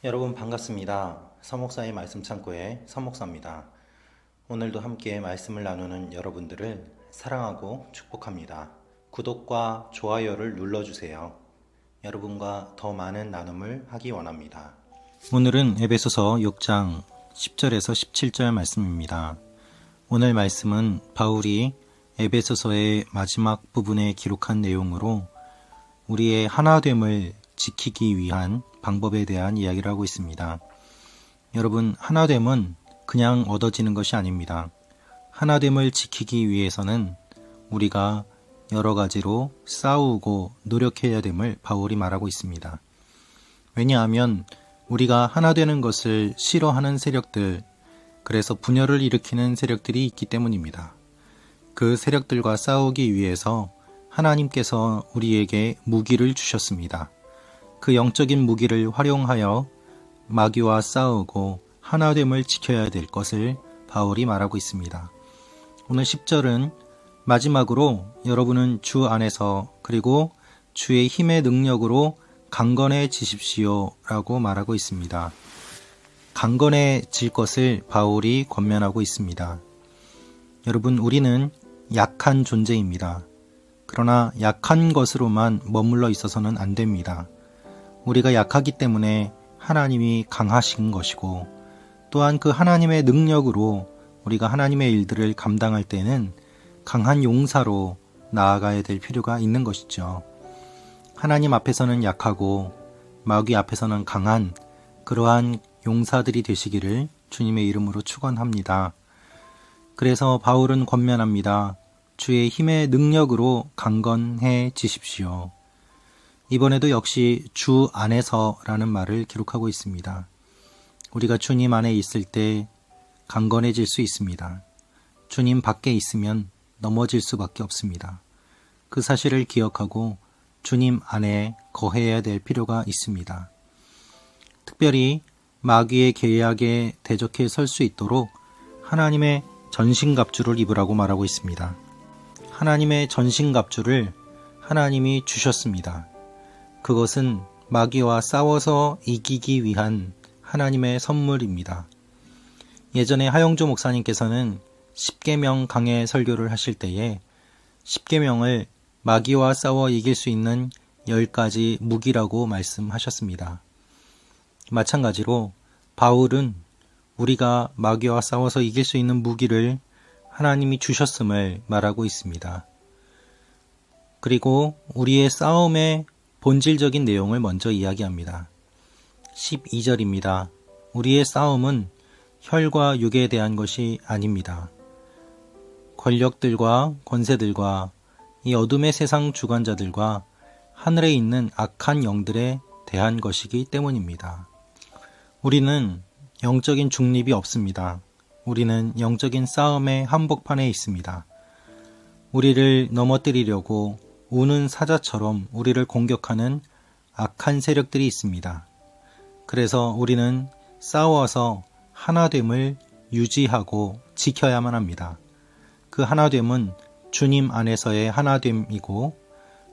여러분 반갑습니다. 서목사의 말씀 창고의 서목사입니다. 오늘도 함께 말씀을 나누는 여러분들을 사랑하고 축복합니다. 구독과 좋아요를 눌러주세요. 여러분과 더 많은 나눔을 하기 원합니다. 오늘은 에베소서 6장 10절에서 17절 말씀입니다. 오늘 말씀은 바울이 에베소서의 마지막 부분에 기록한 내용으로 우리의 하나됨을 지키기 위한 방법에 대한 이야기를 하고 있습니다. 여러분, 하나됨은 그냥 얻어지는 것이 아닙니다. 하나됨을 지키기 위해서는 우리가 여러 가지로 싸우고 노력해야 됨을 바울이 말하고 있습니다. 왜냐하면 우리가 하나 되는 것을 싫어하는 세력들, 그래서 분열을 일으키는 세력들이 있기 때문입니다. 그 세력들과 싸우기 위해서 하나님께서 우리에게 무기를 주셨습니다. 그 영적인 무기를 활용하여 마귀와 싸우고 하나됨을 지켜야 될 것을 바울이 말하고 있습니다. 오늘 10절은 마지막으로 여러분은 주 안에서 그리고 주의 힘의 능력으로 강건해지십시오 라고 말하고 있습니다. 강건해질 것을 바울이 권면하고 있습니다. 여러분, 우리는 약한 존재입니다. 그러나 약한 것으로만 머물러 있어서는 안 됩니다. 우리가 약하기 때문에 하나님이 강하신 것이고, 또한 그 하나님의 능력으로 우리가 하나님의 일들을 감당할 때는 강한 용사로 나아가야 될 필요가 있는 것이죠. 하나님 앞에서는 약하고 마귀 앞에서는 강한 그러한 용사들이 되시기를 주님의 이름으로 축원합니다. 그래서 바울은 권면합니다. 주의 힘의 능력으로 강건해지십시오. 이번에도 역시 주 안에서라는 말을 기록하고 있습니다. 우리가 주님 안에 있을 때 강건해질 수 있습니다. 주님 밖에 있으면 넘어질 수밖에 없습니다. 그 사실을 기억하고 주님 안에 거해야 될 필요가 있습니다. 특별히 마귀의 계략에 대적해 설 수 있도록 하나님의 전신갑주를 입으라고 말하고 있습니다. 하나님의 전신갑주를 하나님이 주셨습니다. 그것은 마귀와 싸워서 이기기 위한 하나님의 선물입니다. 예전에 하영조 목사님께서는 십계명 강해 설교를 하실 때에 십계명을 마귀와 싸워 이길 수 있는 10가지 무기라고 말씀하셨습니다. 마찬가지로 바울은 우리가 마귀와 싸워서 이길 수 있는 무기를 하나님이 주셨음을 말하고 있습니다. 그리고 우리의 싸움의 본질적인 내용을 먼저 이야기합니다. 12절입니다. 우리의 싸움은 혈과 육에 대한 것이 아닙니다. 권력들과 권세들과 이 어둠의 세상 주관자들과 하늘에 있는 악한 영들에 대한 것이기 때문입니다. 우리는 영적인 중립이 없습니다. 우리는 영적인 싸움의 한복판에 있습니다. 우리를 넘어뜨리려고 우는 사자처럼 우리를 공격하는 악한 세력들이 있습니다. 그래서 우리는 싸워서 하나됨을 유지하고 지켜야만 합니다. 그 하나됨은 주님 안에서의 하나됨이고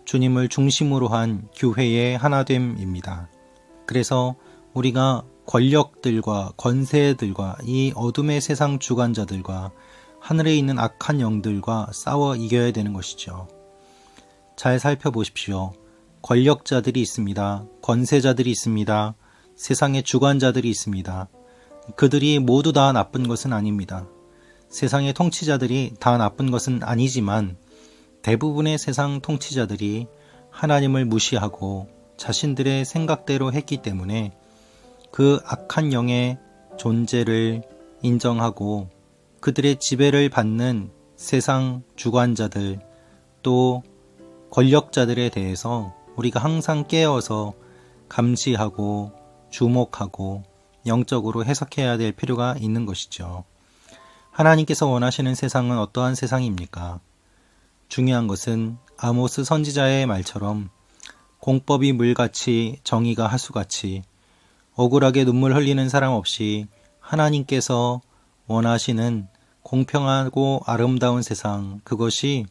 주님을 중심으로 한 교회의 하나됨입니다. 그래서 우리가 권력들과 권세들과 이 어둠의 세상 주관자들과 하늘에 있는 악한 영들과 싸워 이겨야 되는 것이죠. 잘 살펴보십시오. 권력자들이 있습니다. 권세자들이 있습니다. 세상의 주관자들이 있습니다. 그들이 모두 다 나쁜 것은 아닙니다. 세상의 통치자들이 다 나쁜 것은 아니지만 대부분의 세상 통치자들이 하나님을 무시하고 자신들의 생각대로 했기 때문에 그 악한 영의 존재를 인정하고 그들의 지배를 받는 세상 주관자들 또 권력자들에 대해서 우리가 항상 깨어서 감시하고 주목하고 영적으로 해석해야 될 필요가 있는 것이죠. 하나님께서 원하시는 세상은 어떠한 세상입니까? 중요한 것은 아모스 선지자의 말처럼 공법이 물같이 정의가 하수같이 억울하게 눈물 흘리는 사람 없이 하나님께서 원하시는 공평하고 아름다운 세상, 그것이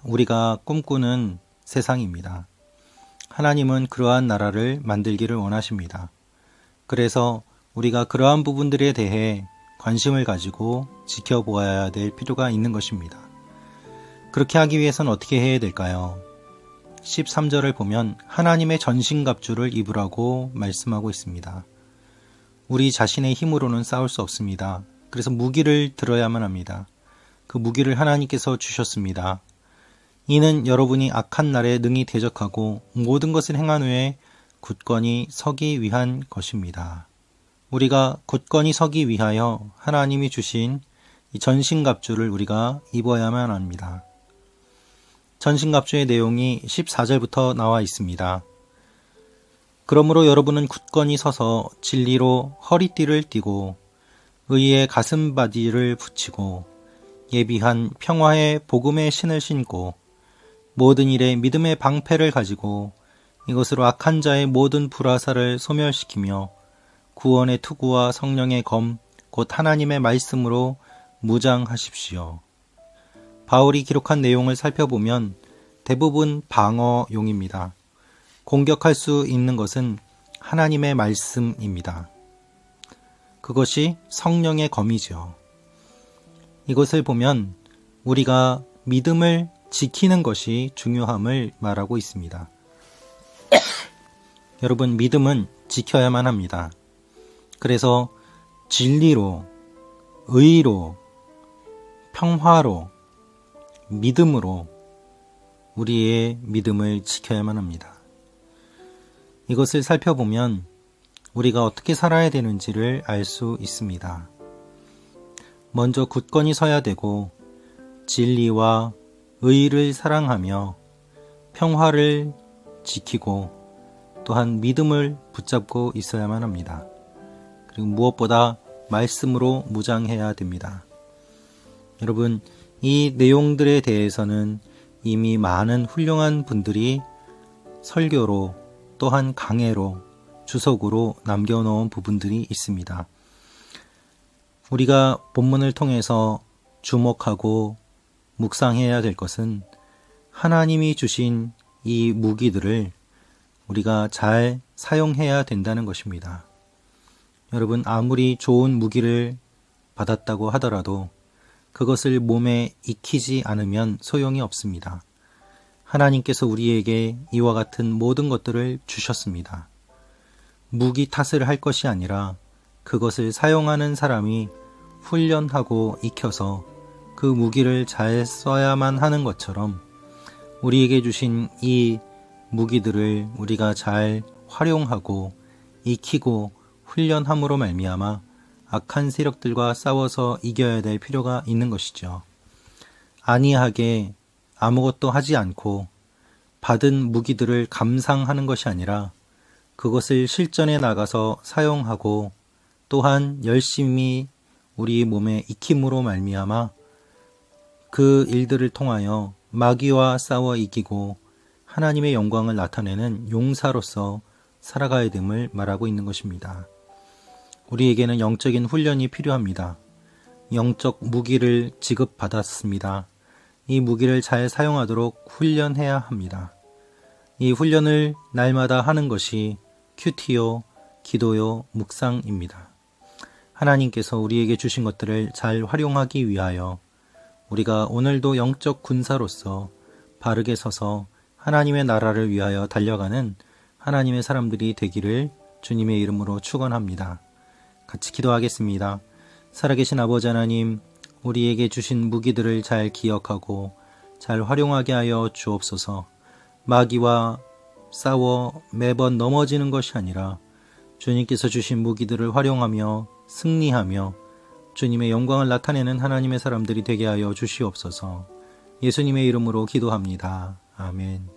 우리가 꿈꾸는 세상입니다. 하나님은 그러한 나라를 만들기를 원하십니다. 그래서 우리가 그러한 부분들에 대해 관심을 가지고 지켜보아야 될 필요가 있는 것입니다. 그렇게 하기 위해서는 어떻게 해야 될까요? 13절을 보면 하나님의 전신갑주를 입으라고 말씀하고 있습니다. 우리 자신의 힘으로는 싸울 수 없습니다. 그래서 무기를 들어야만 합니다. 그 무기를 하나님께서 주셨습니다. 이는 여러분이 악한 날에 능히 대적하고 모든 것을 행한 후에 굳건히 서기 위한 것입니다. 우리가 굳건히 서기 위하여 하나님이 주신 이 전신갑주를 우리가 입어야만 합니다. 전신갑주의 내용이 14절부터 나와 있습니다. 그러므로 여러분은 굳건히 서서 진리로 허리띠를 띠고 의의 가슴바디를 붙이고 예비한 평화의 복음의 신을 신고 모든 일에 믿음의 방패를 가지고 이것으로 악한 자의 모든 불화살을 소멸시키며 구원의 투구와 성령의 검 곧 하나님의 말씀으로 무장하십시오. 바울이 기록한 내용을 살펴보면 대부분 방어용입니다. 공격할 수 있는 것은 하나님의 말씀입니다. 그것이 성령의 검이죠. 이것을 보면 우리가 믿음을 지키는 것이 중요함을 말하고 있습니다. 여러분, 믿음은 지켜야만 합니다. 그래서 진리로, 의로, 평화로, 믿음으로 우리의 믿음을 지켜야만 합니다. 이것을 살펴보면 우리가 어떻게 살아야 되는지를 알 수 있습니다. 먼저 굳건히 서야 되고 진리와 의를 사랑하며 평화를 지키고 또한 믿음을 붙잡고 있어야만 합니다. 그리고 무엇보다 말씀으로 무장해야 됩니다. 여러분, 이 내용들에 대해서는 이미 많은 훌륭한 분들이 설교로 또한 강해로 주석으로 남겨놓은 부분들이 있습니다. 우리가 본문을 통해서 주목하고 묵상해야 될 것은 하나님이 주신 이 무기들을 우리가 잘 사용해야 된다는 것입니다. 여러분, 아무리 좋은 무기를 받았다고 하더라도 그것을 몸에 익히지 않으면 소용이 없습니다. 하나님께서 우리에게 이와 같은 모든 것들을 주셨습니다. 무기 탓을 할 것이 아니라 그것을 사용하는 사람이 훈련하고 익혀서 그 무기를 잘 써야만 하는 것처럼 우리에게 주신 이 무기들을 우리가 잘 활용하고 익히고 훈련함으로 말미암아 악한 세력들과 싸워서 이겨야 될 필요가 있는 것이죠. 안이하게 아무것도 하지 않고 받은 무기들을 감상하는 것이 아니라 그것을 실전에 나가서 사용하고 또한 열심히 우리 몸에 익힘으로 말미암아 그 일들을 통하여 마귀와 싸워 이기고 하나님의 영광을 나타내는 용사로서 살아가야 됨을 말하고 있는 것입니다. 우리에게는 영적인 훈련이 필요합니다. 영적 무기를 지급받았습니다. 이 무기를 잘 사용하도록 훈련해야 합니다. 이 훈련을 날마다 하는 것이 큐티요, 기도요, 묵상입니다. 하나님께서 우리에게 주신 것들을 잘 활용하기 위하여 우리가 오늘도 영적 군사로서 바르게 서서 하나님의 나라를 위하여 달려가는 하나님의 사람들이 되기를 주님의 이름으로 축원합니다. 같이 기도하겠습니다. 살아계신 아버지 하나님, 우리에게 주신 무기들을 잘 기억하고 잘 활용하게 하여 주옵소서. 마귀와 싸워 매번 넘어지는 것이 아니라 주님께서 주신 무기들을 활용하며 승리하며 주님의 영광을 나타내는 하나님의 사람들이 되게 하여 주시옵소서. 예수님의 이름으로 기도합니다. 아멘.